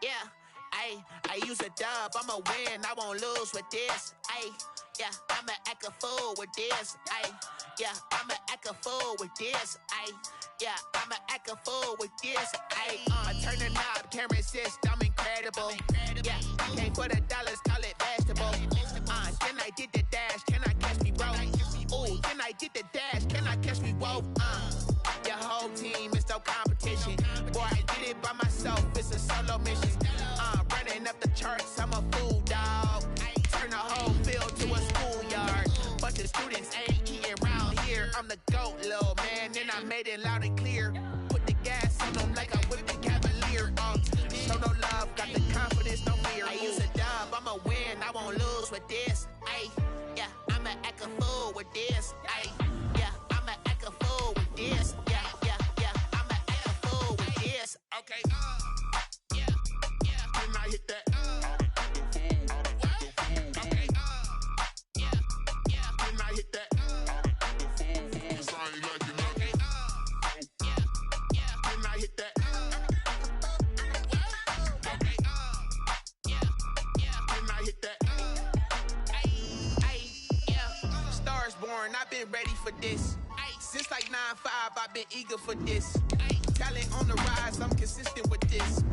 Yeah, I use a dub, I'ma win, I won't lose with this. Yeah, I'ma act a fool with this. Yeah, I'ma act a fool with this. Yeah, I'ma act a fool with this. Turn the knob, can't resist, I'm incredible. Yeah, came for the dollars, call it vegetable. Then I did the dash, can I catch me, bro? Ooh, then I did the dash, can I catch me, whoa? Your whole team is no competition. Boy, I did it by myself, it's a solo mission. Running up the charts, I'm a fool, dog. Turn the whole field to a schoolyard. Bunch of students ain't eating around here. I'm the GOAT, little man, and I made it loud and clear. Put the gas on them like I whipped the Cavalier. Show no love, got the confidence, no fear. I use a dub, I'ma win, I won't lose with this. Yeah, I'ma act a fool with this. Yeah, I'ma act a fool with this. Yeah, I'ma act a fool with this. Okay, yeah, can I hit that? Okay, yeah, can I hit that? Okay, yeah, can I hit that? Okay, yeah, can I hit that? Yeah, stars born, I've been ready for this. Since like 9-5, I've been eager for this. Talent on the rise, I'm consistent with this.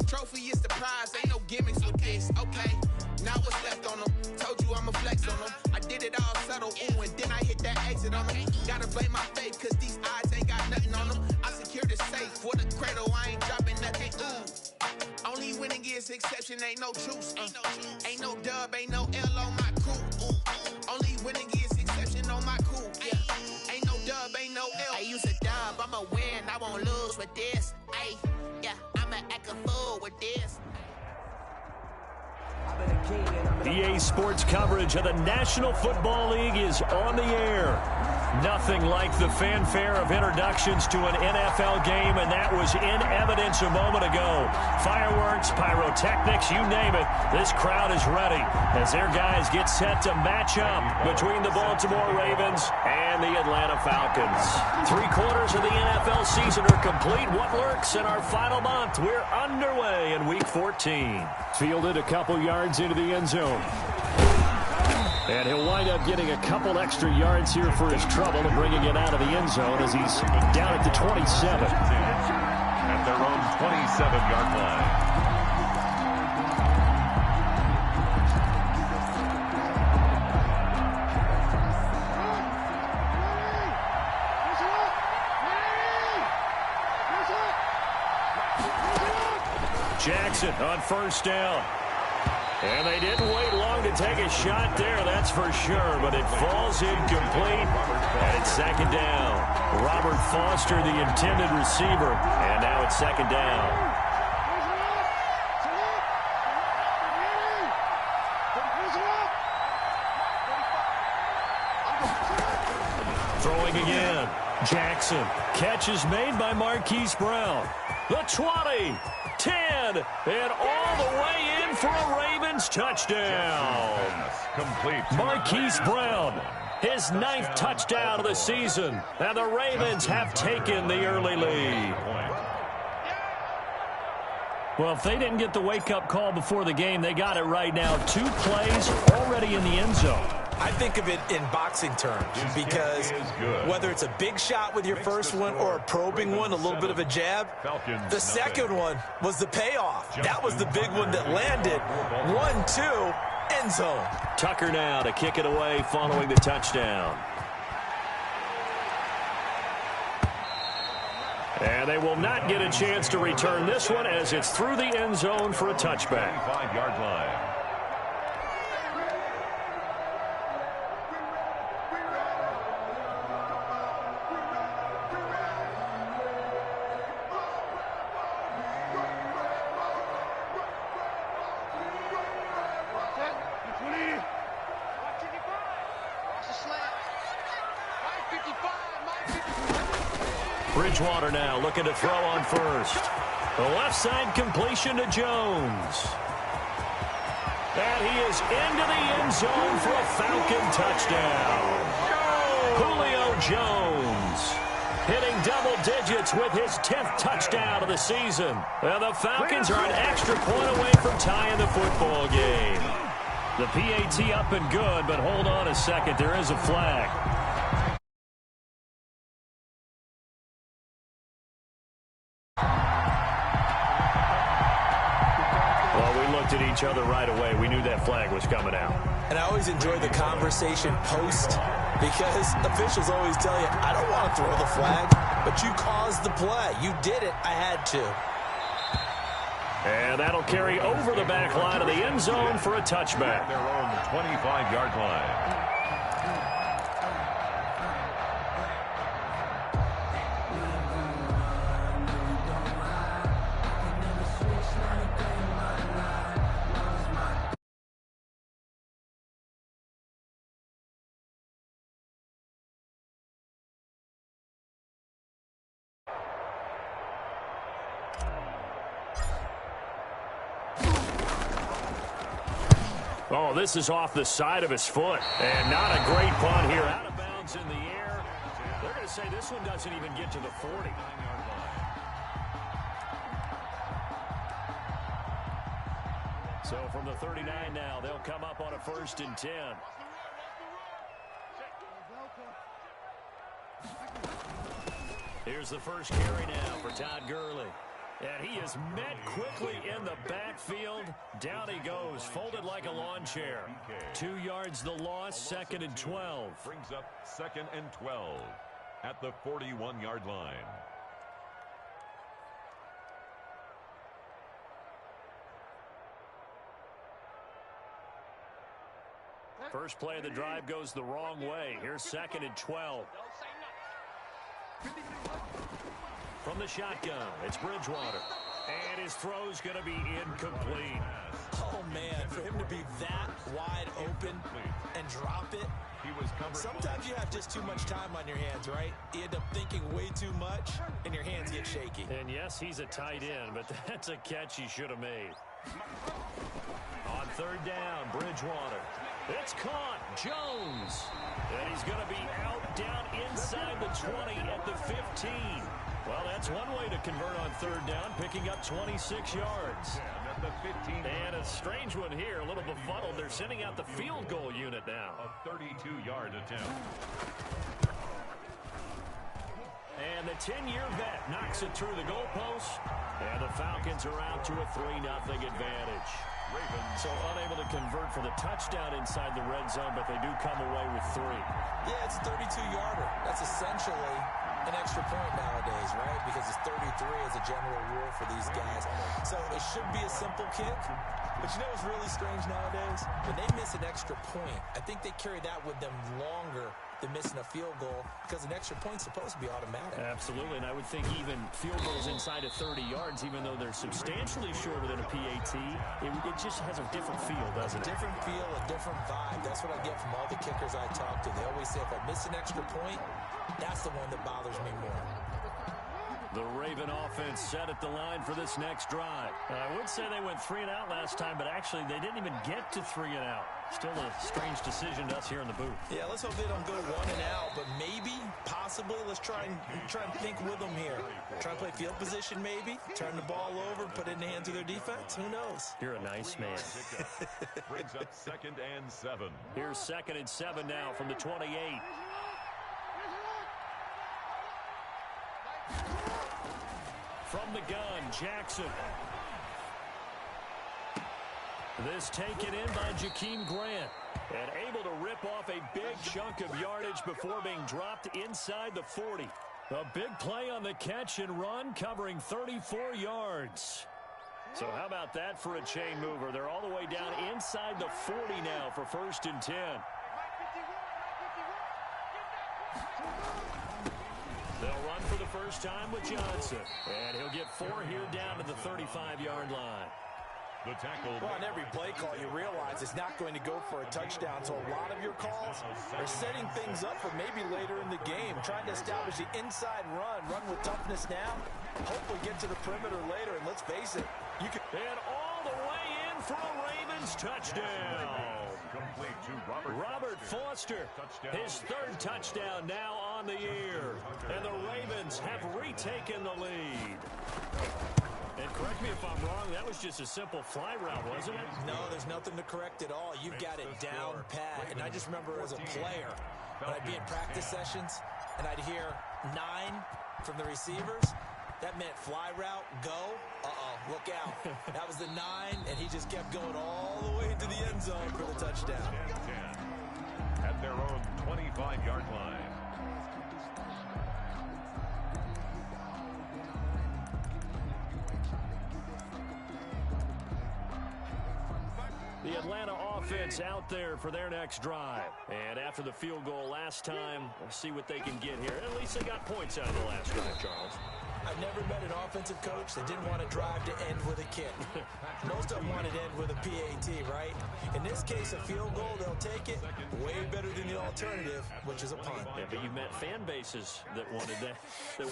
Trophy is the prize, ain't no gimmicks with this. Okay, now what's left on them? Told you I'ma flex on them. I did it all subtle, ooh, and then I hit that exit on them. Gotta blame my faith, cause these odds ain't got nothing on them. I secured the safe for the cradle, I ain't dropping nothing, ooh. Only winning is exception, ain't no truce. Ain't no dub, ain't no L on my crew, ooh. Only winning is exception on my crew, yeah. Ain't no dub, ain't no L. I use a dub, I'ma win, I won't lose with this. Yeah, I'ma act a fool with this. EA Sports coverage of the National Football League is on the air. Nothing like the fanfare of introductions to an NFL game, and that was in evidence a moment ago. Fireworks, pyrotechnics, you name it. This crowd is ready as their guys get set to match up between the Baltimore Ravens and the Atlanta Falcons. 3/4 of the NFL season are complete. What lurks in our final month? We're underway in Week 14. Fielded a couple yards into the end zone. And he'll wind up getting a couple extra yards here for his trouble and bringing it out of the end zone as he's down at the 27. At their own 27-yard line. Jackson on first down. And they didn't wait long to take a shot there, that's for sure, but it falls incomplete, and it's second down. Robert Foster, the intended receiver, and now it's second down. Throwing again. Jackson. Catch is made by Marquise Brown. The 20, 10, and all the way in for a Ravens touchdown. Complete. Marquise Brown, his 9th touchdown of the season, and the Ravens have taken the early lead. Well, if they didn't get the wake-up call before the game, they got it right now. 2 plays already in the end zone. I think of it in boxing terms because whether it's a big shot with your first one or a probing one, a little bit of a jab, the second one was the payoff. That was the big one that landed. 1-2, end zone. Tucker now to kick it away following the touchdown. And they will not get a chance to return this one as it's through the end zone for a touchback. 5-yard line. Bridgewater now looking to throw on first. The left side completion to Jones. And he is into the end zone for a Falcon touchdown. Julio Jones hitting double digits with his 10th touchdown of the season. And the Falcons are an extra point away from tying the football game. The PAT up and good, but hold on a second. There is a flag. Well, we looked at each other right away. We knew that flag was coming out. And I always enjoy the conversation post because officials always tell you, I don't want to throw the flag, but you caused the play. You did it. I had to. And that'll carry over the back line of the end zone for a touchback. Their own 25-yard line. Oh, this is off the side of his foot. And not a great punt here. Out of bounds in the air. They're going to say this one doesn't even get to the 40. So from the 39 now, they'll come up on a 1st and 10. Here's the first carry now for Todd Gurley. And he is met quickly in the backfield. Down he goes, folded like a lawn chair. 2 yards the loss, 2nd and 12. Brings up 2nd and 12 at the 41-yard line. First play of the drive goes the wrong way. Here's 2nd and 12. From the shotgun, it's Bridgewater. And his throw's going to be incomplete. Oh, man, for him to be that wide open and drop it. Sometimes you have just too much time on your hands, right? You end up thinking way too much, and your hands get shaky. And, yes, he's a tight end, but that's a catch he should have made. On 3rd down, Bridgewater. It's caught. Jones. And he's going to be out down inside the 20 at the 15. Well, that's one way to convert on 3rd down, picking up 26 yards. And a strange one here, a little befuddled. They're sending out the field goal unit now. A 32-yard attempt. And the 10-year vet knocks it through the goalpost. And the Falcons are out to a 3-0 advantage. So unable to convert for the touchdown inside the red zone, but they do come away with 3. Yeah, it's a 32-yarder. That's essentially an extra point nowadays, right? Because it's 33 as a general rule for these guys. So it should be a simple kick. But you know what's really strange nowadays? When they miss an extra point, I think they carry that with them longer than missing a field goal because an extra point's supposed to be automatic. Absolutely, and I would think even field goals inside of 30 yards, even though they're substantially shorter than a PAT, it just has a different feel, doesn't it? Different feel, a different vibe. That's what I get from all the kickers I talk to. They always say if I miss an extra point, that's the one that bothers me more. The Raven offense set at the line for this next drive. I would say they went 3 and out last time, but actually they didn't even get to 3 and out. Still a strange decision to us here in the booth. Yeah, let's hope they don't go 1 and out, but maybe, possibly, let's try and think with them here. Try and play field position maybe, turn the ball over, put it in the hands of their defense. Who knows? You're a nice man. Brings up 2nd and 7. Here's 2nd and 7 now from the 28. From the gun, Jackson. This taken in by Jakeem Grant. And able to rip off a big chunk of yardage before being dropped inside the 40. A big play on the catch and run, covering 34 yards. So how about that for a chain mover? They're all the way down inside the 40 now for 1st and 10. They'll run for the first time with Johnson. And he'll get 4 here down to the 35-yard line. The tackle. Well, on every play call, you realize it's not going to go for a touchdown. So a lot of your calls are setting things up for maybe later in the game, trying to establish the inside run with toughness now, Hope we get to the perimeter later, and let's face it, you can... And all the way in for a Ravens touchdown. Complete to Robert Foster, his third touchdown now on the year. And the Ravens have retaken the lead. And correct me if I'm wrong, that was just a simple fly route, wasn't it? No, there's nothing to correct at all. You've got it down pat. And I just remember as a player, when I'd be in practice sessions, and I'd hear 9 from the receivers, that meant fly route, go. Look out. That was the 9, and he just kept going all the way into the end zone for the touchdown. 10 at their own 25-yard line. The Atlanta offense out there for their next drive. And after the field goal last time, we'll see what they can get here. At least they got points out of the last drive, Charles. I've never met an offensive coach that didn't want to drive to end with a kick. Most of them wanted to end with a PAT, right? In this case, a field goal, they'll take it. Way better than the alternative, which is a punt. Yeah, but you've met fan bases that wanted that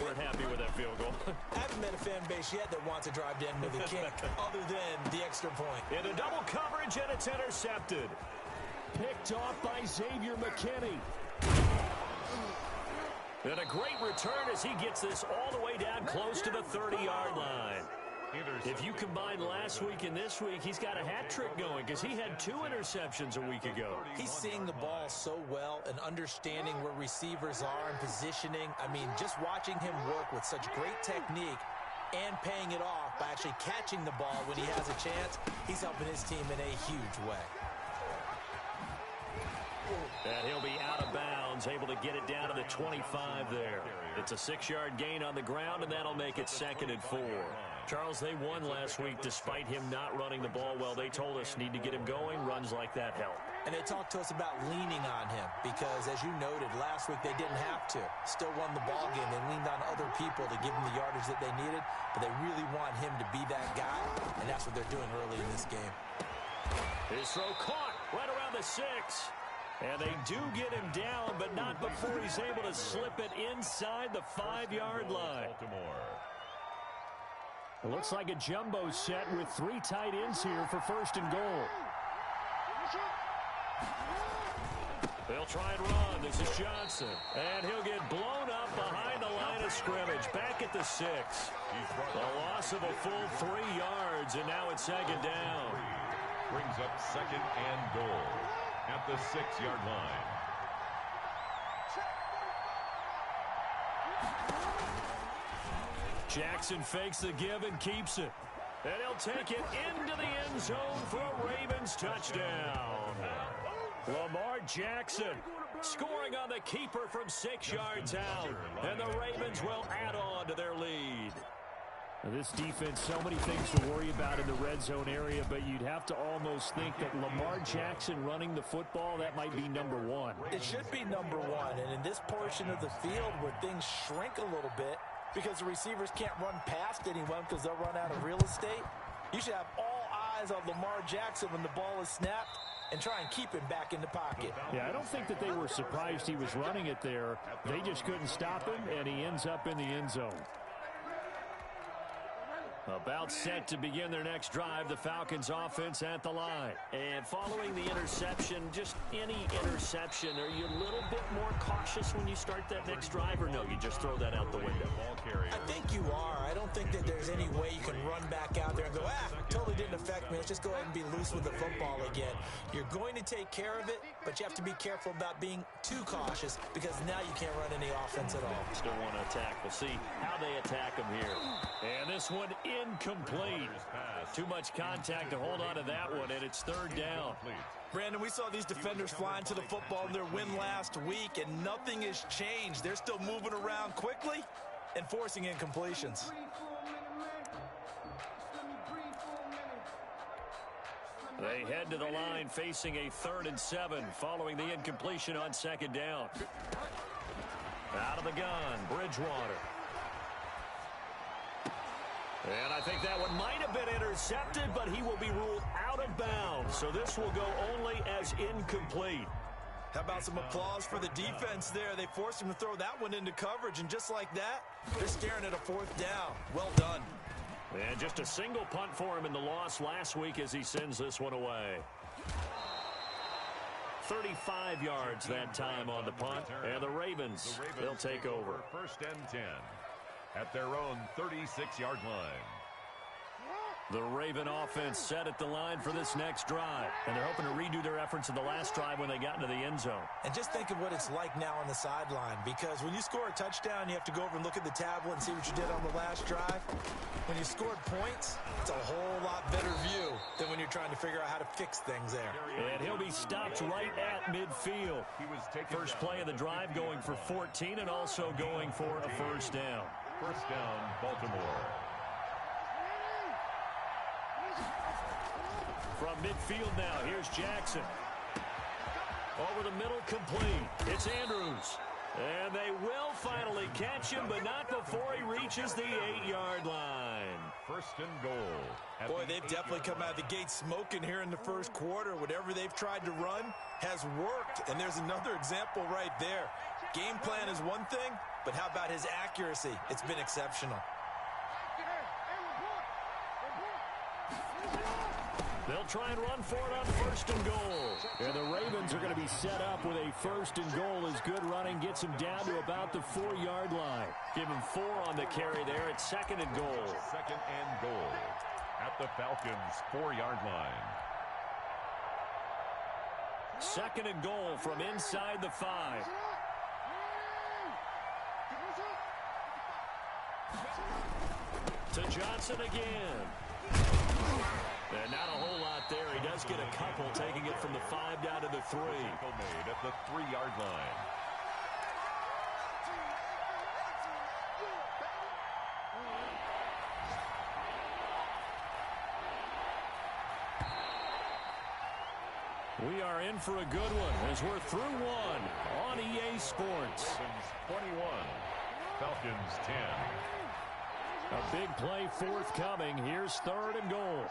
weren't happy with that field goal. I haven't met a fan base yet that wants to drive to end with a kick, other than the extra point. In a double coverage, and it's intercepted. Picked off by Xavier McKinney. And a great return as he gets this all the way down close to the 30-yard line. If you combine last week and this week, he's got a hat trick going because he had 2 interceptions a week ago. He's seeing the ball so well and understanding where receivers are and positioning. I mean, just watching him work with such great technique and paying it off by actually catching the ball when he has a chance, he's helping his team in a huge way. And he'll be out of bounds, able to get it down to the 25 there. It's a 6-yard gain on the ground, and that'll make it 2nd and 4. Charles, they won last week despite him not running the ball well. They told us need to get him going. Runs like that help. And they talked to us about leaning on him because, as you noted, last week they didn't have to. Still won the ball game. They leaned on other people to give them the yardage that they needed, but they really want him to be that guy, and that's what they're doing early in this game. His throw caught right around the 6. And they do get him down, but not before he's able to slip it inside the 5-yard line. It looks like a jumbo set with 3 tight ends here for 1st and goal. They'll try and run. This is Johnson. And he'll get blown up behind the line of scrimmage. Back at the 6. A loss of a full 3 yards, and now it's 2nd down. Brings up 2nd and goal at the 6-yard line. Jackson fakes the give and keeps it. And he'll take it into the end zone for a Ravens touchdown. Lamar Jackson scoring on the keeper from 6 yards out. And the Ravens will add on to their lead. Now this defense, so many things to worry about in the red zone area, but you'd have to almost think that Lamar Jackson running the football, that might be number 1. It should be number 1, and in this portion of the field where things shrink a little bit because the receivers can't run past anyone because they'll run out of real estate, you should have all eyes on Lamar Jackson when the ball is snapped and try and keep him back in the pocket. Yeah, I don't think that they were surprised he was running it there. They just couldn't stop him, and he ends up in the end zone. About set to begin their next drive, the Falcons offense at the line. And following the interception, just any interception, are you a little bit more cautious when you start that next drive, or no, you just throw that out the window? I think you are. I don't think that there's any way you can run back out there and go, totally didn't affect me. Let's just go ahead and be loose with the football again. You're going to take care of it, but you have to be careful about being too cautious because now you can't run any offense at all. Still want to attack. We'll see how they attack them here. And this one incomplete. Too much contact to hold on to that one, and it's 3rd down. Brandon, we saw these defenders flying to the football in their win last week, and nothing has changed. They're still moving around quickly and forcing incompletions. They head to the line facing a 3rd and 7 following the incompletion on 2nd down. Out of the gun, Bridgewater. And I think that one might have been intercepted, but he will be ruled out of bounds. So this will go only as incomplete. How about some applause for the defense there? They forced him to throw that one into coverage, and just like that, they're staring at a 4th down. Well done. And just a single punt for him in the loss last week as he sends this one away. 35 yards that time on the punt, and the Ravens, they'll take over. First and 10 at their own 36-yard line. The Raven offense set at the line for this next drive, and they're hoping to redo their efforts in the last drive when they got into the end zone. And just think of what it's like now on the sideline, because when you score a touchdown, you have to go over and look at the tablet and see what you did on the last drive. When you scored points, it's a whole lot better view than when you're trying to figure out how to fix things there. And he'll be stopped right at midfield. First play of the drive going for 14 and also going for a first down. First down, Baltimore. From midfield now, here's Jackson. Over the middle, complete. It's Andrews. And they will finally catch him, but not before he reaches the 8-yard line. First and goal. Boy, they've definitely come out of the gate smoking here in the first quarter. Whatever they've tried to run has worked, and there's another example right there. Game plan is one thing, but how about his accuracy? It's been exceptional. They'll try and run for it on first and goal. And the Ravens are going to be set up with a first and goal as good running gets him down to about the 4-yard line. Give him 4 on the carry there at second and goal. Second and goal at the Falcons' 4-yard line. Second and goal from inside the 5. To Johnson again. And not a whole lot there. He does get a couple, taking it from the 5 down to the 3. Made at the 3-yard line. We are in for a good one as we're through one on EA Sports. Ravens 21, Falcons 10. A big play forthcoming. Here's third and goal.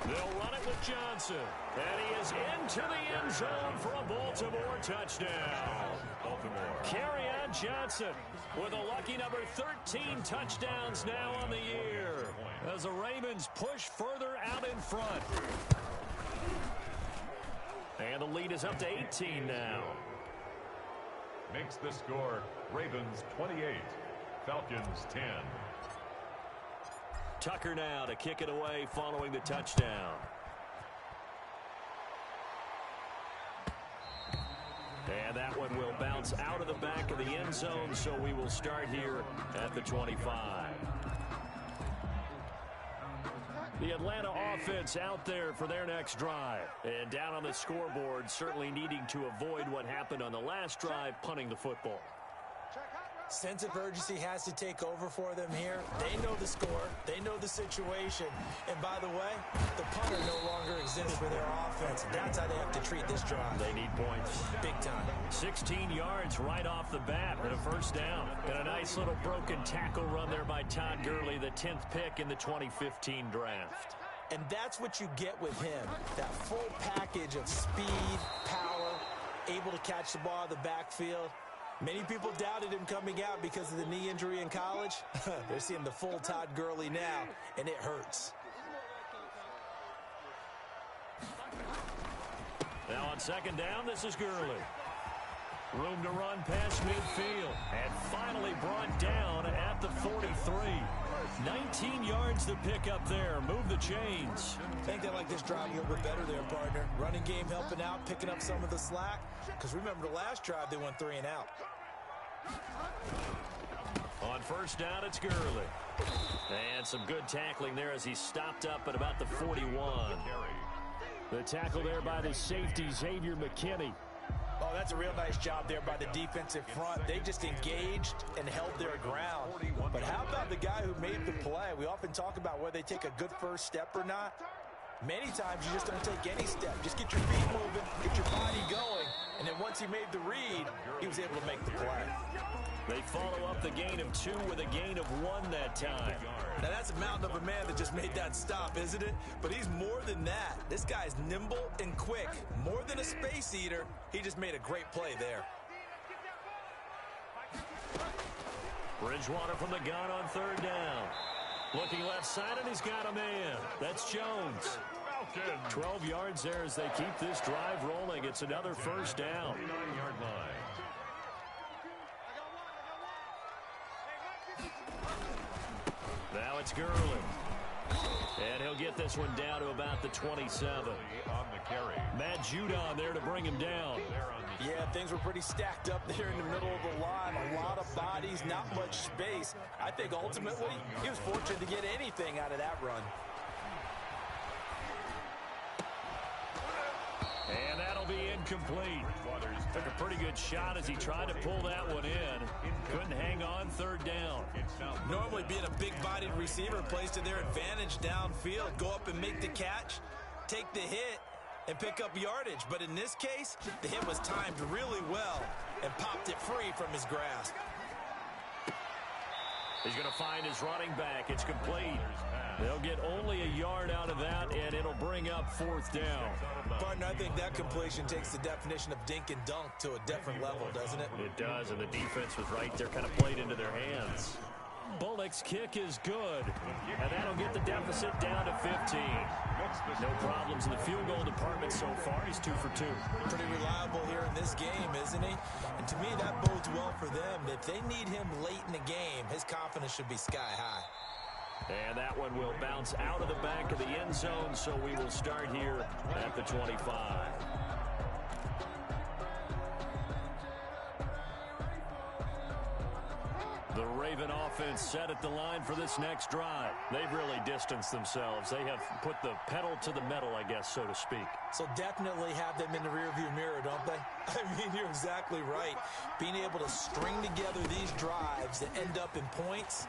They'll run it with Johnson. And he is into the end zone for a Baltimore touchdown. Baltimore. Kerryon Johnson with a lucky number 13 touchdowns now on the year as the Ravens push further out in front. And the lead is up to 18 now. Makes the score Ravens 28, Falcons 10. Tucker now to kick it away following the touchdown. And that one will bounce out of the back of the end zone, so we will start here at the 25. The Atlanta offense out there for their next drive. And down on the scoreboard, certainly needing to avoid what happened on the last drive, punting the football. Sense of urgency has to take over for them here. They know the score. They know the situation. And by the way, the punter no longer exists for their offense. That's how they have to treat this drive. They need points. Big time. 16 yards right off the bat and a first down. And a nice little broken tackle run there by Todd Gurley, the 10th pick in the 2015 draft. And that's what you get with him. That full package of speed, power, able to catch the ball in the backfield. Many people doubted him coming out because of the knee injury in college. They're seeing the full Todd Gurley now, and it hurts. Now on second down, this is Gurley. Room to run past midfield. And finally brought down at the 43. 19 yards to pick up there. Move the chains. I think they like this drive a little bit better there, partner. Running game helping out, picking up some of the slack. Because remember the last drive, they went 3 and out. On first down, it's Gurley. And some good tackling there as he stopped up at about the 41. The tackle there by the safety, Xavier McKinney. Oh, that's a real nice job there by the defensive front. They just engaged and held their ground. But how about the guy who made the play? We often talk about whether they take a good first step or not. Many times you just don't take any step. Just get your feet moving, get your body going, and then once once he made the read, he was able to make the play. They follow up the gain of 2 with a gain of 1 that time. Now, that's a mountain of a man that just made that stop, isn't it? But he's more than that. This guy's nimble and quick. More than a space eater, he just made a great play there. Bridgewater from the gun on 3rd down. Looking left side, and he's got a man. That's Jones. 12 yards there as they keep this drive rolling. It's another 1st down. 49-yard line. Now it's Gurley. And he'll get this one down to about the 27. On the carry. Matt Judon there to bring him down. Yeah, things were pretty stacked up there in the middle of the line. A lot of bodies, not much space. I think ultimately he was fortunate to get anything out of that run. And that'll be incomplete. Took a pretty good shot as he tried to pull that one in. Couldn't hang on 3rd down. Normally being a big-bodied receiver plays to their advantage downfield. Go up and make the catch, take the hit, and pick up yardage. But in this case, the hit was timed really well and popped it free from his grasp. He's going to find his running back. It's complete. They'll get only a yard out of that, and it'll bring up 4th down. Partner, I think that completion takes the definition of dink and dunk to a different level, doesn't it? It does, and the defense was right there, kind of played into their hands. Bullock's kick is good, and that'll get the deficit down to 15. No problems in the field goal department so far. He's 2 for 2. Pretty reliable here in this game, isn't he? And to me, that bodes well for them. If they need him late in the game, his confidence should be sky high. And that one will bounce out of the back of the end zone, so we will start here at the 25. The Raven offense set at the line for this next drive. They've really distanced themselves. They have put the pedal to the metal, I guess, so to speak. So definitely have them in the rearview mirror, don't they? I mean, you're exactly right. Being able to string together these drives that end up in points,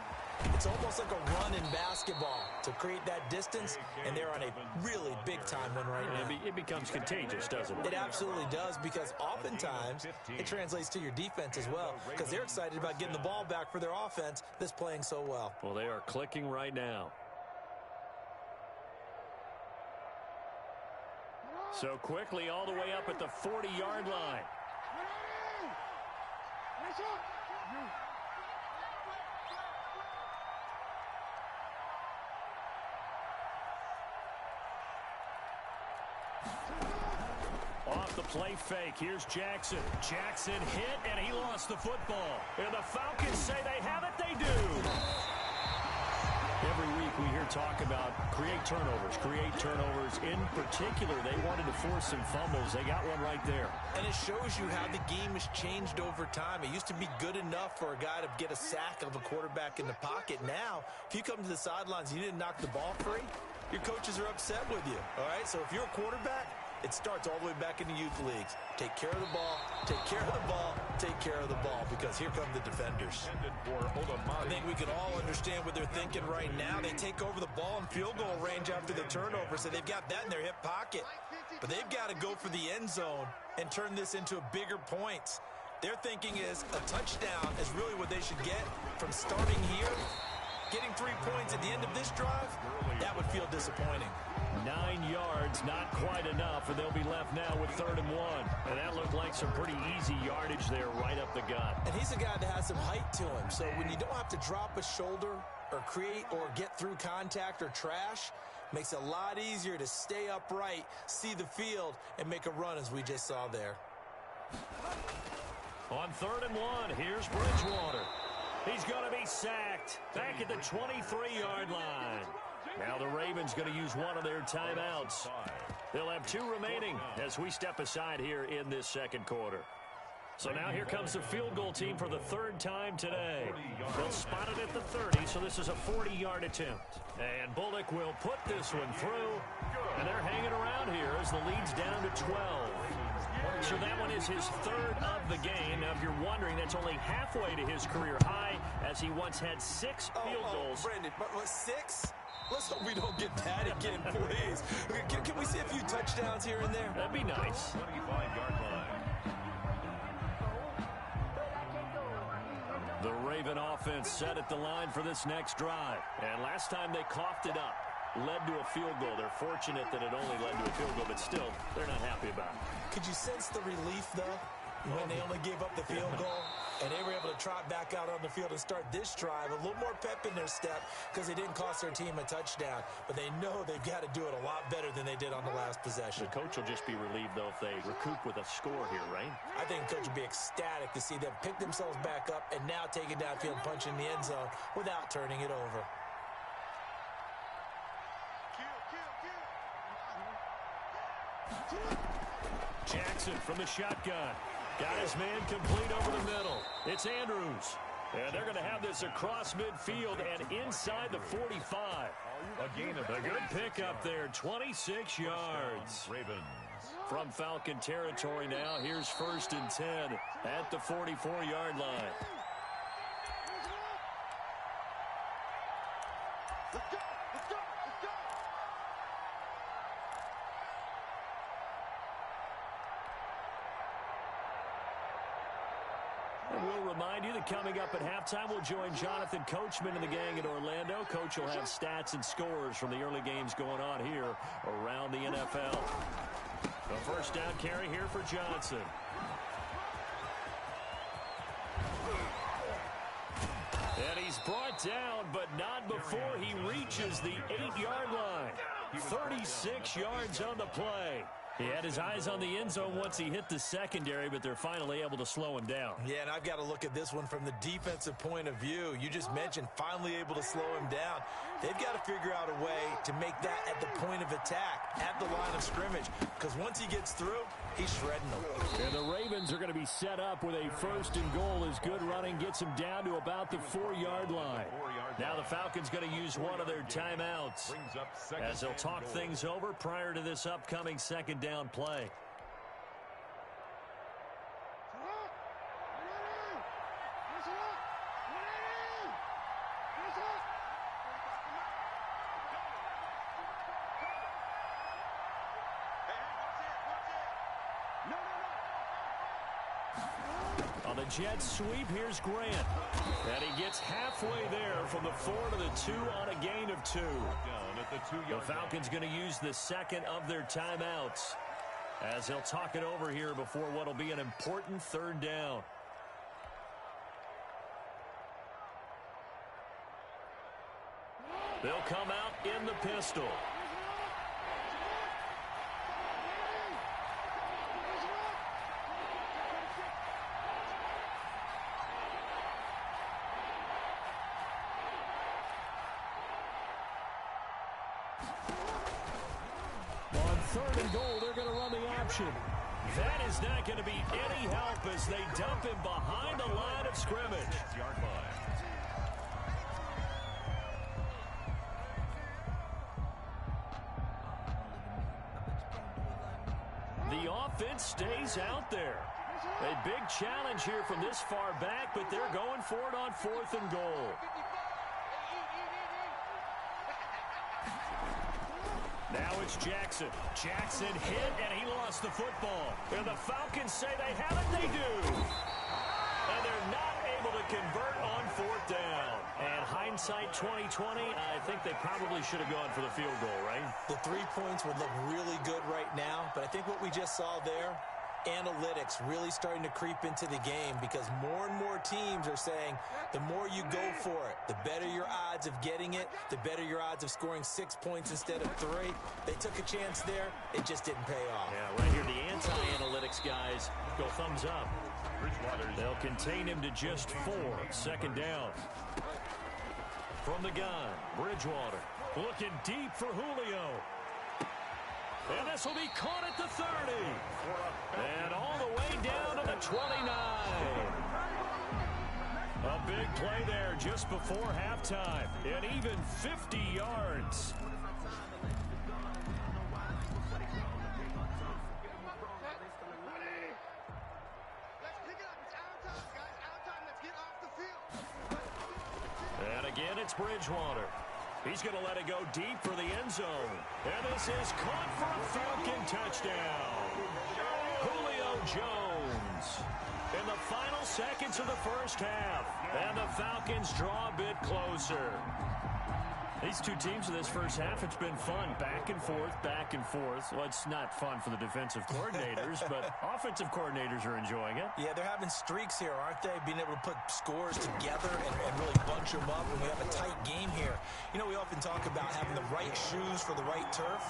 it's almost like a run in basketball to create that distance, and they're on a really big-time one right now. It becomes contagious, doesn't it? It absolutely does, because oftentimes it translates to your defense as well, because they're excited about getting the ball back for their offense that's playing so well. Well, they are clicking right now. So quickly all the way up at the 40-yard line. Off the play fake, here's Jackson. Jackson hit, and he lost the football. And the Falcons say they have it, they do. Every week we hear talk about create turnovers. In particular, they wanted to force some fumbles. They got one right there. And it shows you how the game has changed over time. It used to be good enough for a guy to get a sack of a quarterback in the pocket. Now, if you come to the sidelines and you didn't knock the ball free, your coaches are upset with you. All right, so if you're a quarterback, it starts all the way back in the youth leagues. Take care of the ball, take care of the ball, take care of the ball, because here come the defenders. I think we can all understand what they're thinking right now. They take over the ball in field goal range after the turnover, so they've got that in their hip pocket. But they've got to go for the end zone and turn this into a bigger points. Their thinking is a touchdown is really what they should get from starting here. Getting 3 points at the end of this drive, that would feel disappointing. 9 yards, not quite enough, and they'll be left now with 3rd and 1. And that looked like some pretty easy yardage there right up the gut. And he's a guy that has some height to him, so when you don't have to drop a shoulder or create or get through contact or trash, makes it a lot easier to stay upright, see the field, and make a run as we just saw there. On 3rd and 1, here's Bridgewater. He's going to be sacked back at the 23-yard line. Now the Ravens going to use one of their timeouts. They'll have 2 remaining as we step aside here in this second quarter. So now here comes the field goal team for the 3rd time today. They'll spot it at the 30, so this is a 40-yard attempt. And Bullock will put this one through, and they're hanging around here as the lead's down to 12. So that one is his 3rd of the game. Now, if you're wondering, that's only halfway to his career high, as he once had 6 field goals. Brandon, but 6? Let's hope we don't get that again, please. Can we see a few touchdowns here and there? That'd be nice. 25-yard line. The Raven offense set at the line for this next drive. And last time they coughed it up, led to a field goal. They're fortunate that it only led to a field goal, but still, they're not happy about it. Could you sense the relief, though, when they only gave up the field goal? And they were able to trot back out on the field and start this drive. A little more pep in their step because they didn't cost their team a touchdown. But they know they've got to do it a lot better than they did on the last possession. The coach will just be relieved, though, if they recoup with a score here, right? I think the coach will be ecstatic to see them pick themselves back up and now take it downfield, punch in the end zone without turning it over. Jackson from the shotgun. Got his man complete over the middle. It's Andrews. And they're going to have this across midfield and inside the 45. A good pickup there, 26 yards. Ravens. From Falcon territory now, here's 1st and 10 at the 44-yard line. And we'll remind you that coming up at halftime, we'll join Jonathan Coachman and the gang in Orlando. Coach will have stats and scores from the early games going on here around the NFL. The first down carry here for Johnson. And he's brought down, but not before he reaches the 8-yard line. 36 yards on the play. He had his eyes on the end zone once he hit the secondary, but they're finally able to slow him down. Yeah, and I've got to look at this one from the defensive point of view. You just mentioned finally able to slow him down. They've got to figure out a way to make that at the point of attack, at the line of scrimmage, because once he gets through, he's shredding them. And the Ravens are going to be set up with a 1st and goal as good running gets him down to about the 4-yard line. Now the Falcons going to use one of their timeouts as they'll talk things over prior to this upcoming 2nd down play. On the Jets sweep, here's Grant. And he gets halfway there from the 4 to the 2 on a gain of 2. The Falcons going to use the 2nd of their timeouts as they'll talk it over here before what will be an important 3rd down. They'll come out in the pistol. On 3rd and goal, they're going to run the option. That is not going to be any help as they dump him behind the line of scrimmage. The offense stays out there. A big challenge here from this far back, but they're going for it on 4th and goal. Now it's Jackson. Jackson hit, and he lost the football. And the Falcons say they have it. They do. And they're not able to convert on 4th down. And hindsight 2020, I think they probably should have gone for the field goal, right? The 3 points would look really good right now, but I think what we just saw there, analytics really starting to creep into the game because more and more teams are saying the more you go for it, the better your odds of getting it, the better your odds of scoring 6 points instead of 3. They took a chance there. It just didn't pay off. Yeah, right here, the anti-analytics guys go thumbs up. They'll contain him to just 4. 2nd down. From the gun, Bridgewater looking deep for Julio. And this will be caught at the 30. And all the way down to the 29. A big play there just before halftime. And even 50 yards. And again, it's Bridgewater. He's going to let it go deep for the end zone. And this is caught for a Falcon touchdown. Julio Jones. And the final seconds of the first half, and the Falcons draw a bit closer. These two teams in this first half, it's been fun. Back and forth, back and forth. Well, it's not fun for the defensive coordinators, but offensive coordinators are enjoying it. Yeah, they're having streaks here, aren't they? Being able to put scores together and really bunch them up when we have a tight game here. You know, we often talk about having the right shoes for the right turf.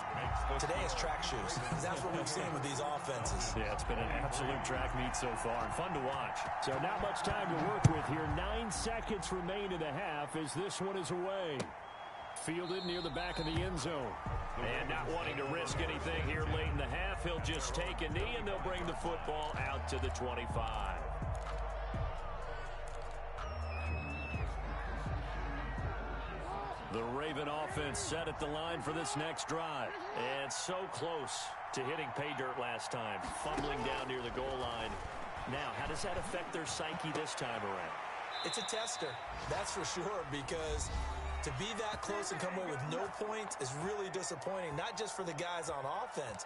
Today it's track shoes. That's what we've seen with these offenses. Yeah, it's been an absolute track meet so far and fun to watch. So not much time to work with here. 9 seconds remain in the half as this one is away. Fielded near the back of the end zone. And not wanting to risk anything here late in the half, he'll just take a knee and they'll bring the football out to the 25. The Raven offense set at the line for this next drive. And so close to hitting pay dirt last time, fumbling down near the goal line. Now, how does that affect their psyche this time around? It's a tester, that's for sure, because to be that close and come away with no points is really disappointing, not just for the guys on offense,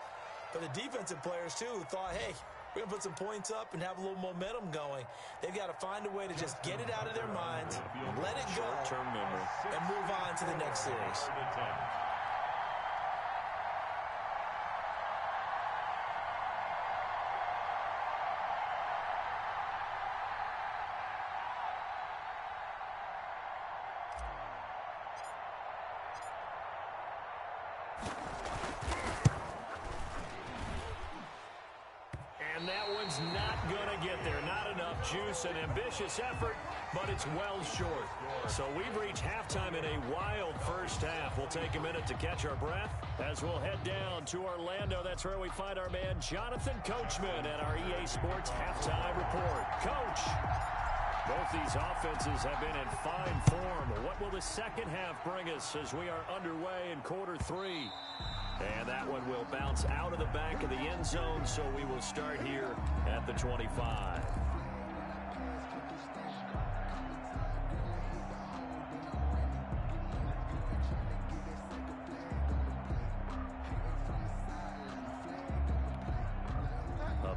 but the defensive players, too, who thought, hey, we're going to put some points up and have a little momentum going. They've got to find a way to just get it out of their minds, let it go, short-term memory, and move on to the next series. And that one's not going to get there. Not enough juice, an ambitious effort, but it's well short. So we've reached halftime in a wild first half. We'll take a minute to catch our breath as we'll head down to Orlando. That's where we find our man Jonathan Coachman at our EA Sports Halftime Report. Coach, both these offenses have been in fine form. What will the second half bring us as we are underway in quarter 3? And that one will bounce out of the back of the end zone, so we will start here at the 25.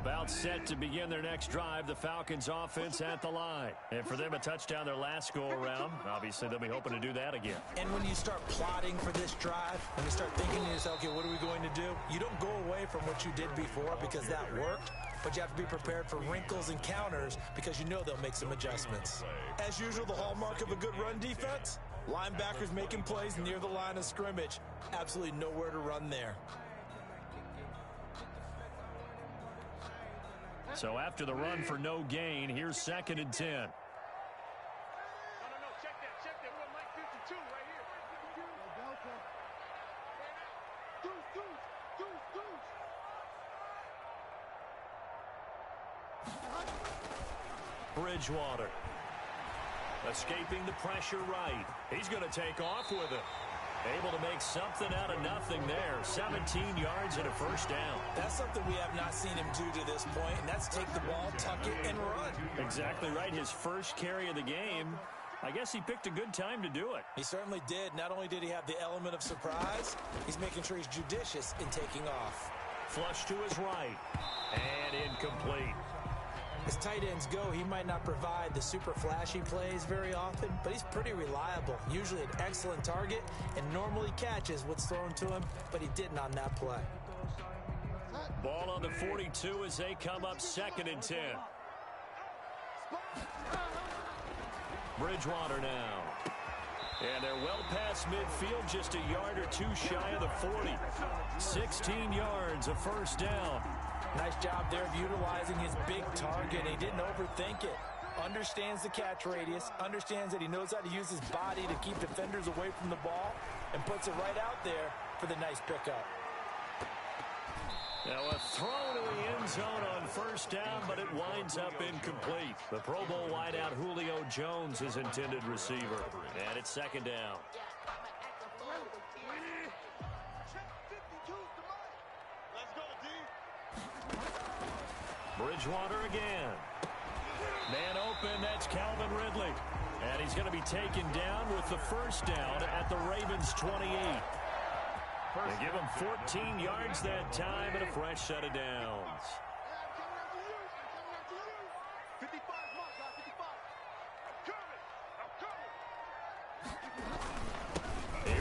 About set to begin their next drive, the Falcons offense at the line. And for them, a touchdown their last go-around. Obviously, they'll be hoping to do that again. And when you start plotting for this drive, when you start thinking to yourself, okay, what are we going to do? You don't go away from what you did before because that worked, but you have to be prepared for wrinkles and counters because you know they'll make some adjustments. As usual, the hallmark of a good run defense, linebackers making plays near the line of scrimmage. Absolutely nowhere to run there. So after the run for no gain, here's 2nd and 10. No, check that. We're Mike 52 right here. Bridgewater. Escaping the pressure right. He's going to take off with it. Able to make something out of nothing there. 17 yards and a first down. That's something we have not seen him do to this point, and that's take the ball, tuck it, and run. Exactly right. His first carry of the game. I guess he picked a good time to do it. He certainly did. Not only did he have the element of surprise, he's making sure he's judicious in taking off. Flush to his right. And incomplete. As tight ends go, he might not provide the super flashy plays very often, but he's pretty reliable. Usually an excellent target and normally catches what's thrown to him, but he didn't on that play. Ball on the 42 as they come up 2nd and 10. Bridgewater now. And they're well past midfield, just a yard or two shy of the 40. 16 yards, a first down. Nice job there of utilizing his big target. He didn't overthink it. Understands the catch radius, understands that he knows how to use his body to keep defenders away from the ball, and puts it right out there for the nice pickup. Now a throw to the end zone on first down, but it winds up incomplete. The Pro Bowl wideout Julio Jones is intended receiver. And it's 2nd down. Bridgewater again. Man open, that's Calvin Ridley. And he's going to be taken down with the first down at the Ravens' 28. They give him 14 yards that time and a fresh set of downs.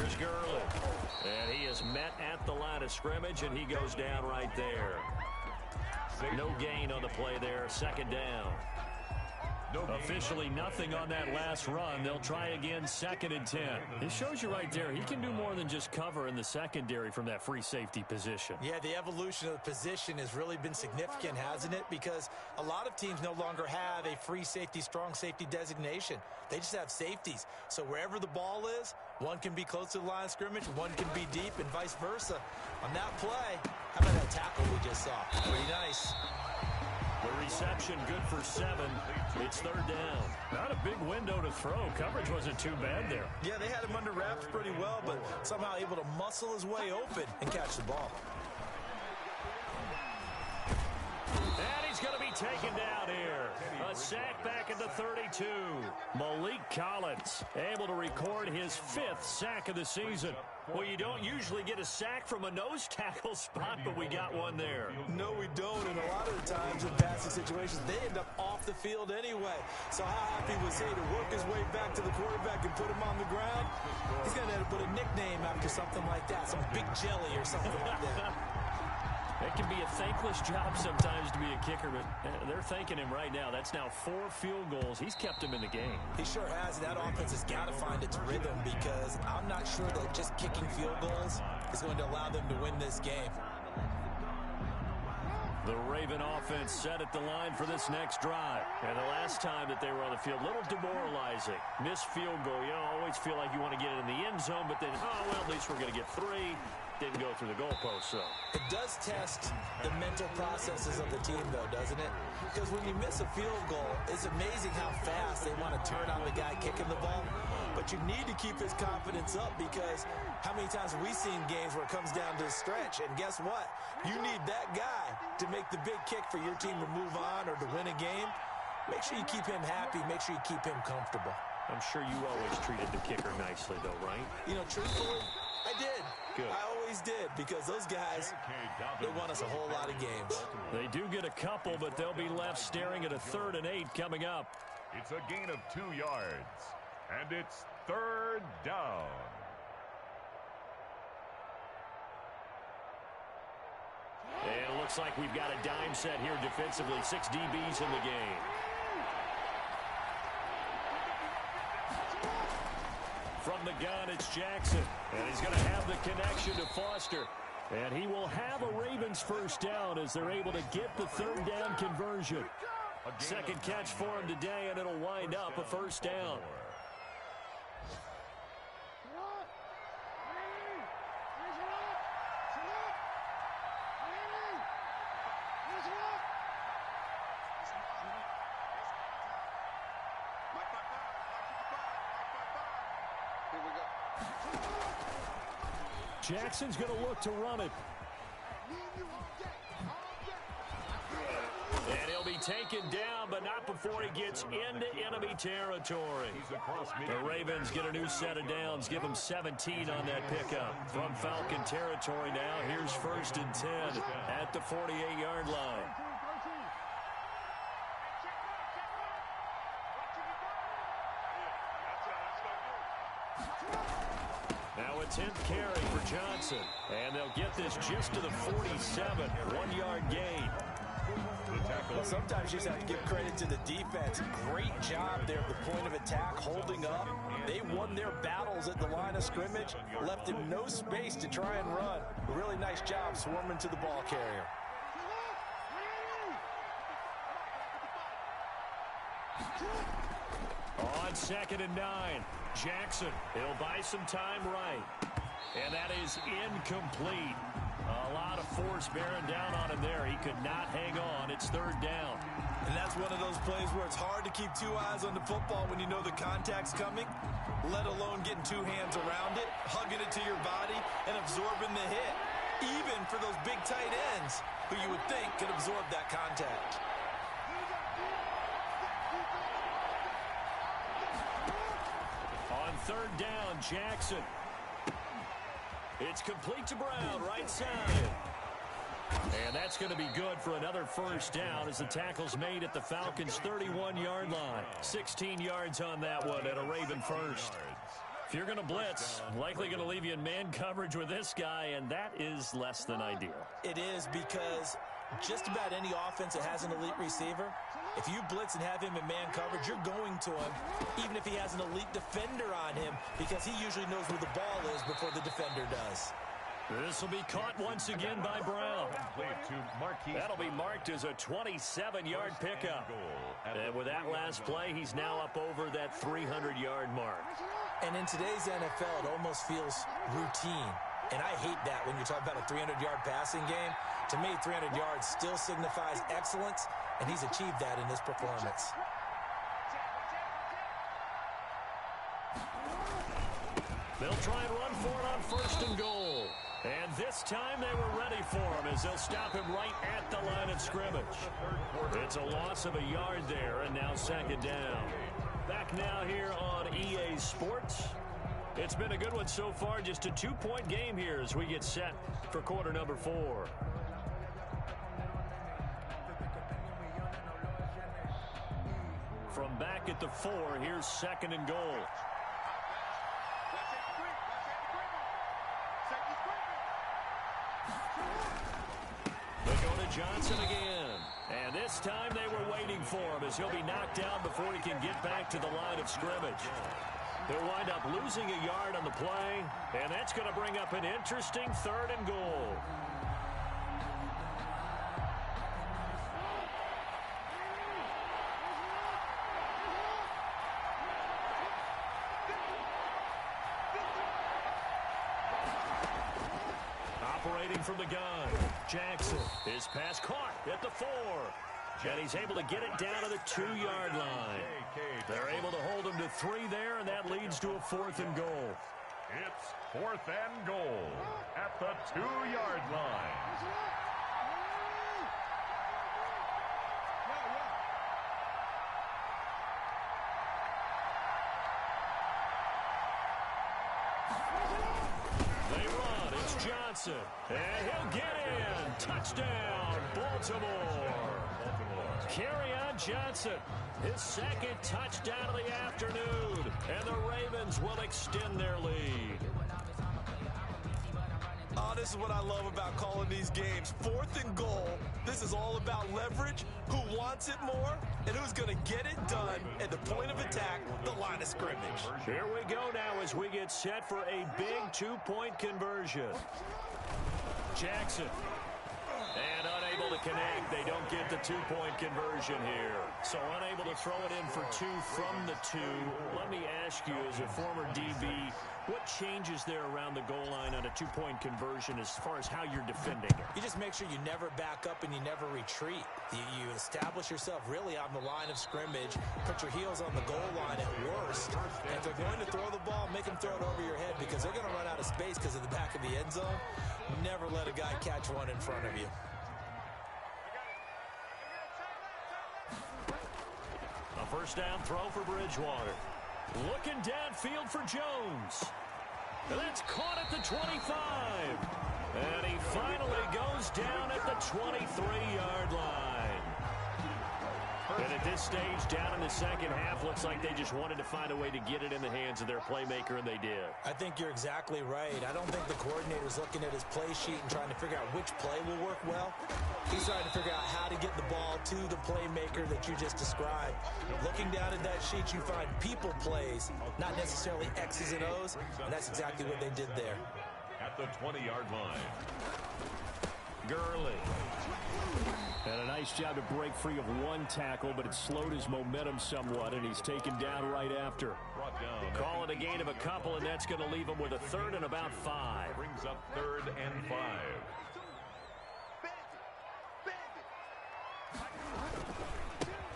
Here's Gurley. And he is met at the line of scrimmage, and he goes down right there. No gain on the play there. Second down. Officially nothing on that last run. They'll try again, 2nd and 10. It shows you right there, he can do more than just cover in the secondary from that free safety position. Yeah, the evolution of the position has really been significant, hasn't it? Because a lot of teams no longer have a free safety, strong safety designation. They just have safeties. So wherever the ball is, one can be close to the line of scrimmage, one can be deep, and vice versa. On that play, how about that tackle we just saw? Pretty nice. The reception good for 7. It's 3rd down. Not a big window to throw. Coverage wasn't too bad there. Yeah, they had him under wraps pretty well, but somehow able to muscle his way open and catch the ball. And he's going to be taken down here. A sack back at the 32. Malik Collins able to record his 5th sack of the season. Well, you don't usually get a sack from a nose tackle spot, but we got one there. No, we don't, and a lot of the times in passing situations, they end up off the field anyway. So how happy was he to work his way back to the quarterback and put him on the ground? He's going to have to put a nickname after something like that, some Big Jelly or something like that. It can be a thankless job sometimes to be a kicker, but they're thanking him right now. That's now 4 field goals. He's kept him in the game. He sure has. That offense has got to find its rhythm because I'm not sure that just kicking field goals is going to allow them to win this game. The Raven offense set at the line for this next drive. And the last time that they were on the field, a little demoralizing. Missed field goal. You know, always feel like you want to get it in the end zone, but then, oh, well, at least we're going to get 3. Didn't go through the goalpost, so. It does test the mental processes of the team, though, doesn't it? Because when you miss a field goal, it's amazing how fast they want to turn on the guy kicking the ball. But you need to keep his confidence up because how many times have we seen games where it comes down to a stretch? And guess what? You need that guy to make the big kick for your team to move on or to win a game. Make sure you keep him happy. Make sure you keep him comfortable. I'm sure you always treated the kicker nicely, though, right? You know, truthfully, I did. Good. I always did because those guys, they won us a whole lot of games. They do get a couple, but they'll be left staring at a 3rd and 8 coming up. It's a gain of 2 yards, and it's 3rd down. And it looks like we've got a dime set here defensively. 6 DBs in the game. From the gun, it's Jackson. And he's going to have the connection to Foster. And he will have a Ravens 1st down as they're able to get the 3rd down conversion. 2nd catch for him today, and it'll wind up a 1st down. Jackson's going to look to run it. And he'll be taken down, but not before he gets into enemy territory. The Ravens get a new set of downs, give them 17 on that pickup. From Falcon territory now, here's 1st and 10 at the 48-yard line. Now a 10th carry for Johnson. And they'll get this just to the 47. 1-yard gain. Well, sometimes you just have to give credit to the defense. Great job there at the point of attack, holding up. They won their battles at the line of scrimmage, left him no space to try and run. A really nice job swarming to the ball carrier. On 2nd and 9, Jackson, he'll buy some time right. And that is incomplete. A lot of force bearing down on him there. He could not hang on. It's 3rd down. And that's one of those plays where it's hard to keep 2 eyes on the football when you know the contact's coming, let alone getting 2 hands around it, hugging it to your body, and absorbing the hit. Even for those big tight ends who you would think could absorb that contact. On 3rd down, Jackson. It's complete to Brown, right side. And that's going to be good for another 1st down as the tackle's made at the Falcons' 31-yard line. 16 yards on that one and a Raven 1st. If you're going to blitz, likely going to leave you in man coverage with this guy, and that is less than ideal. It is, because just about any offense that has an elite receiver, if you blitz and have him in man coverage, you're going to him, even if he has an elite defender on him, because he usually knows where the ball is before the defender does. This will be caught once again by Brown. That'll be marked as a 27-yard pickup. And with that last play, he's now up over that 300-yard mark. And in today's NFL, it almost feels routine. And I hate that when you're talking about a 300-yard passing game. To me, 300 yards still signifies excellence, and he's achieved that in this performance. They'll try and run for it on 1st and goal. And this time they were ready for him as they'll stop him right at the line of scrimmage. It's a loss of a yard there, and now 2nd down. Back now here on EA Sports. It's been a good one so far, just a 2-point game here as we get set for quarter number 4. From back at the 4, here's 2nd and goal. They go to Johnson again. And this time they were waiting for him as he'll be knocked down before he can get back to the line of scrimmage. They'll wind up losing a yard on the play, and that's going to bring up an interesting 3rd and goal. Operating from the gun, Jackson. His pass caught at the 4. And he's able to get it down to the 2-yard line. They're able to hold him to 3 there, and that leads to a 4th and goal. It's 4th and goal at the 2-yard line. They run. It's Johnson. And he'll get in. Touchdown, Baltimore. Kerryon Johnson, his 2nd touchdown of the afternoon. And the Ravens will extend their lead. Oh, this is what I love about calling these games. 4th and goal. This is all about leverage, who wants it more, and who's going to get it done at the point of attack, the line of scrimmage. Here we go now as we get set for a big 2-point conversion. Jackson. And unable to connect. They don't get the 2-point conversion here. So unable to throw it in for 2 from the 2. Let me ask you, as a former DB, what changes there around the goal line on a 2-point conversion as far as how you're defending it? You just make sure you never back up and you never retreat. You establish yourself really on the line of scrimmage, put your heels on the goal line at worst. And if they're going to throw the ball, make them throw it over your head because they're going to run out of space because of the back of the end zone. Never let a guy catch one in front of you. A 1st down throw for Bridgewater. Looking downfield for Jones. And that's caught at the 25. And he finally goes down at the 23-yard line. And at this stage, down in the 2nd half, looks like they just wanted to find a way to get it in the hands of their playmaker, and they did. I think you're exactly right. I don't think the coordinator's looking at his play sheet and trying to figure out which play will work well. He's trying to figure out how to get the ball to the playmaker that you just described. Looking down at that sheet, you find people plays, not necessarily X's and O's, and that's exactly what they did there. At the 20-yard line. Gurley. And a nice job to break free of 1 tackle, but it slowed his momentum somewhat, and he's taken down right after. Call it a gain of a couple, and that's going to leave him with a 3rd and about 5. Brings up 3rd and 5.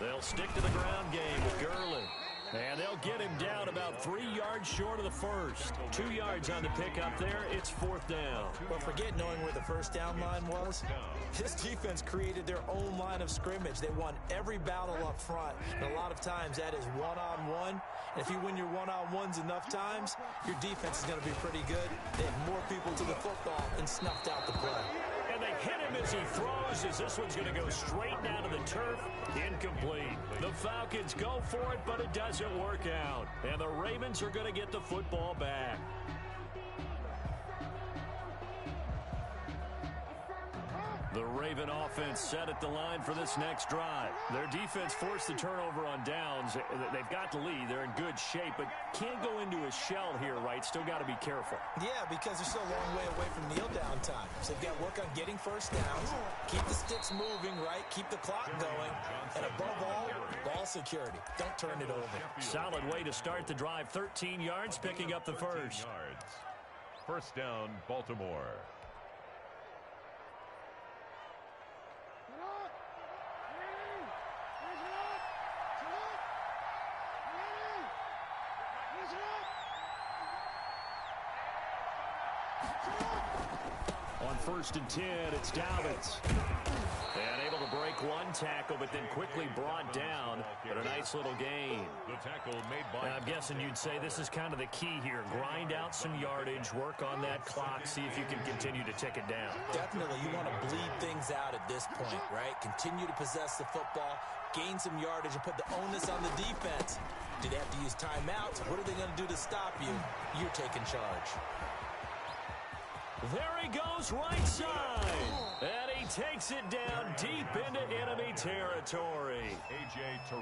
They'll stick to the ground game with Gurley. And they'll get him down about 3 yards short of the 1st. 2 yards on the pickup there. It's 4th down. Well, forget knowing where the 1st down line was. This defense created their own line of scrimmage. They won every battle up front. And a lot of times that is one-on-one. And if you win your one-on-ones enough times, your defense is going to be pretty good. They had more people to the football and snuffed out the play. And they hit him as he throws, as this one's going to go straight down to the turf. Incomplete. The Falcons go for it, but it doesn't work out. And the Ravens are going to get the football back. The Raven offense set at the line for this next drive. Their defense forced the turnover on downs. They've got the lead. They're in good shape, but can't go into a shell here, right? Still got to be careful. Yeah, because they're still a long way away from kneel down time. So they've got to work on getting first downs, keep the sticks moving, right? Keep the clock going. And above all, ball security. Don't turn it over. Solid way to start the drive. 13 yards, picking up the first. First down, Baltimore. On 1st and 10, it's Dobbins. And able to break one tackle, but then quickly brought down. But a nice little gain. The tackle made by... I'm guessing you'd say this is kind of the key here. Grind out some yardage, work on that clock, see if you can continue to tick it down. Definitely, you want to bleed things out at this point, right? Continue to possess the football, gain some yardage, and put the onus on the defense. Do they have to use timeouts? What are they going to do to stop you? You're taking charge. There he goes, right side. And he takes it down deep into enemy territory.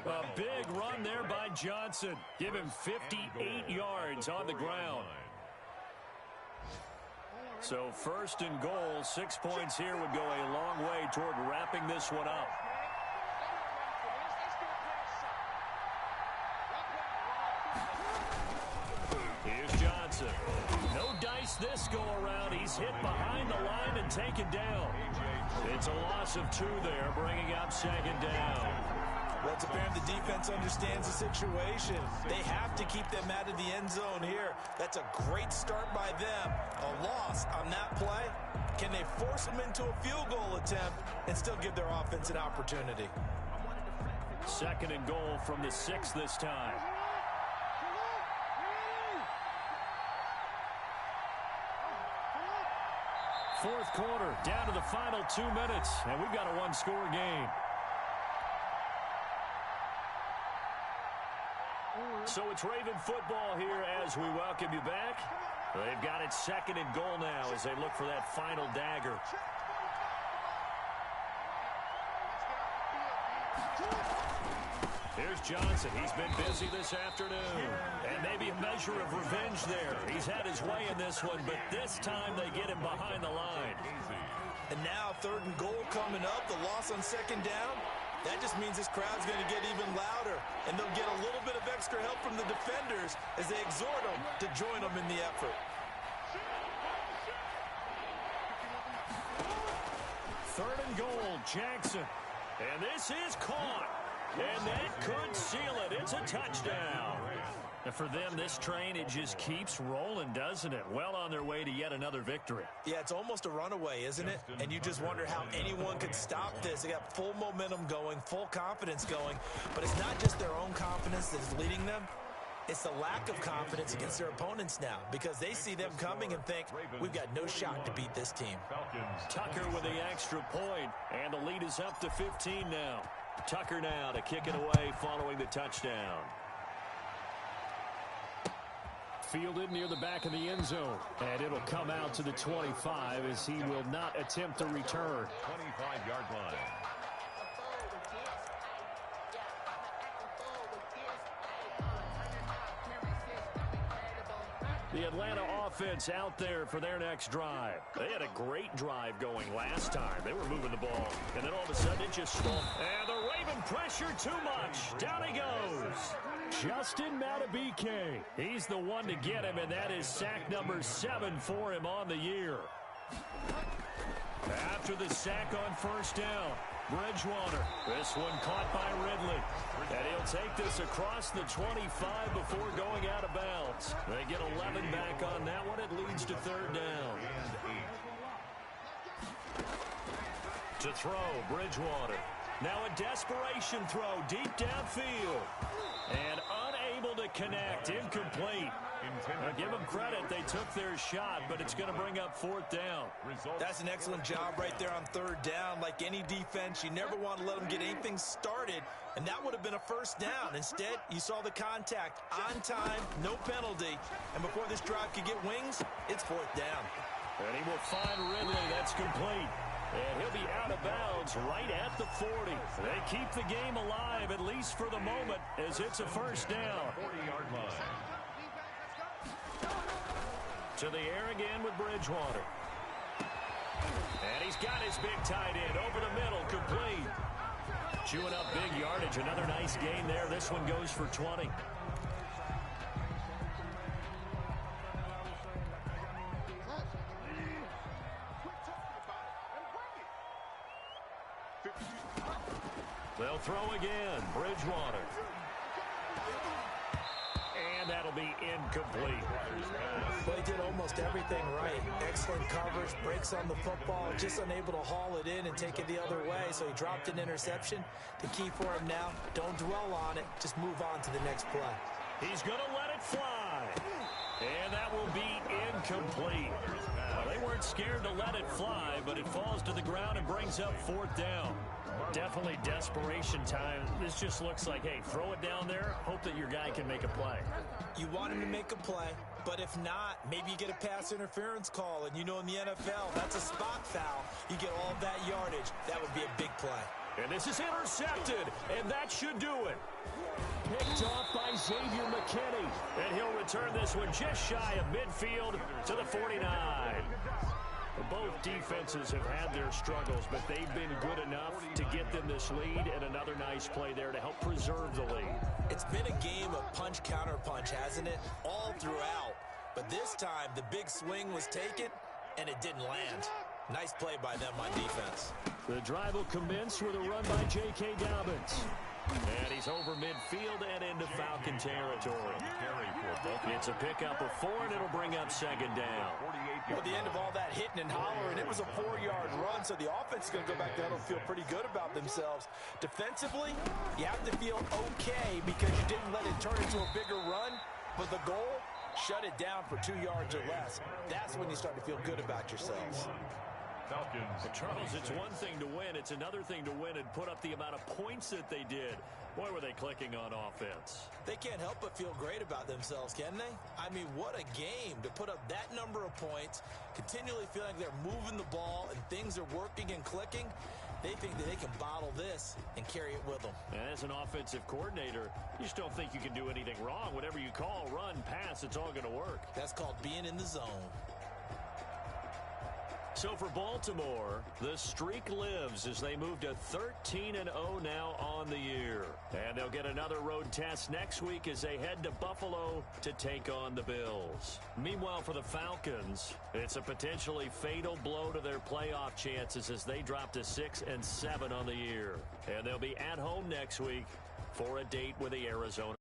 A big run there by Johnson. Give him 58 yards on the ground. So 1st and goal, 6 points here would go a long way toward wrapping this one up. Here's Johnson. No dice this go around. He's hit behind the line and taken down. It's a loss of 2 there, bringing up 2nd down. Well, it's apparent the defense understands the situation. They have to keep them out of the end zone here. That's a great start by them. A loss on that play. Can they force them into a field goal attempt and still give their offense an opportunity? 2nd and goal from the 6 this time. Fourth quarter, down to the final 2 minutes, and we've got a one-score game. So it's Raven football here as we welcome you back. They've got it 2nd and goal now as they look for that final dagger. Here's Johnson. He's been busy this afternoon. And maybe a measure of revenge there. He's had his way in this one, but this time they get him behind the line. And now 3rd and goal coming up. The loss on 2nd down. That just means this crowd's going to get even louder. And they'll get a little bit of extra help from the defenders as they exhort them to join them in the effort. 3rd and goal, Jackson. And this is caught. And that could seal it. It's a touchdown. And for them, this train, it just keeps rolling, doesn't it? Well on their way to yet another victory. Yeah, it's almost a runaway, isn't it? And you just wonder how anyone could stop this. They got full momentum going, full confidence going. But it's not just their own confidence that's leading them. It's the lack of confidence against their opponents now because they see them coming and think, we've got no shot to beat this team. Tucker with the extra point, and the lead is up to 15 now. Tucker now to kick it away following the touchdown. Fielded near the back of the end zone, and it'll come out to the 25 as he will not attempt a return. 25-yard line. The Atlanta offense out there for their next drive. They had a great drive going last time. They were moving the ball, and then all of a sudden it just stalled. And the Raven pressure too much. Down he goes. Justin Matabike. He's the one to get him, and that is sack number 7 for him on the year. After the sack on 1st down, Bridgewater. This one caught by Ridley. And he'll take this across the 25 before going out of bounds. They get 11 back on that one. It leads to 3rd down. To throw, Bridgewater. Now a desperation throw deep downfield. And unable to connect. Incomplete. Now, give them credit. They took their shot, but it's going to bring up fourth down. That's an excellent job right there on third down. Like any defense, you never want to let them get anything started, and that would have been a first down. Instead, you saw the contact on time, no penalty, and before this drive could get wings, it's fourth down. And he will find Ridley. That's complete. And he'll be out of bounds right at the 40. They keep the game alive, at least for the moment, as it's a first down. 40-yard line. To the air again with Bridgewater. And he's got his big tight end over the middle, complete. Chewing up big yardage. Another nice gain there. This one goes for 20. They'll throw again. Bridgewater. And that'll be incomplete. Well, he did almost everything right. Excellent coverage, breaks on the football, just unable to haul it in and take it the other way, so he dropped an interception. The key for him now, don't dwell on it, just move on to the next play. He's going to let it fly. And that will be incomplete. Well, they weren't scared to let it fly, but it falls to the ground and brings up fourth down. Definitely desperation time. This just looks like, hey, throw it down there, hope that your guy can make a play. You want him to make a play, but if not, maybe you get a pass interference call, and you know in the NFL, that's a spot foul. You get all that yardage. That would be a big play. And this is intercepted, and that should do it. Picked off by Xavier McKinney. And he'll return this one just shy of midfield to the 49. Both defenses have had their struggles, but they've been good enough to get them this lead, and another nice play there to help preserve the lead. It's been a game of punch-counter-punch, hasn't it? All throughout. But this time, the big swing was taken, and it didn't land. Nice play by them on defense. The drive will commence with a run by J.K. Dobbins. And he's over midfield and into Falcon territory. It's a pickup of 4, and it'll bring up second down. Well, the end of all that hitting and hollering, it was a 4-yard run, so the offense is going to go back down and feel pretty good about themselves. Defensively, you have to feel okay because you didn't let it turn into a bigger run, but the goal, shut it down for 2 yards or less. That's when you start to feel good about yourselves. Falcons. Charles, it's one thing to win. It's another thing to win and put up the amount of points that they did. Boy, were they clicking on offense. They can't help but feel great about themselves, can they? I mean, what a game to put up that number of points, continually feeling they're moving the ball and things are working and clicking. They think that they can bottle this and carry it with them. And as an offensive coordinator, you just don't think you can do anything wrong. Whatever you call, run, pass, it's all going to work. That's called being in the zone. So for Baltimore, the streak lives as they move to 13-0 now on the year. And they'll get another road test next week as they head to Buffalo to take on the Bills. Meanwhile, for the Falcons, it's a potentially fatal blow to their playoff chances as they drop to 6-7 on the year. And they'll be at home next week for a date with the Arizona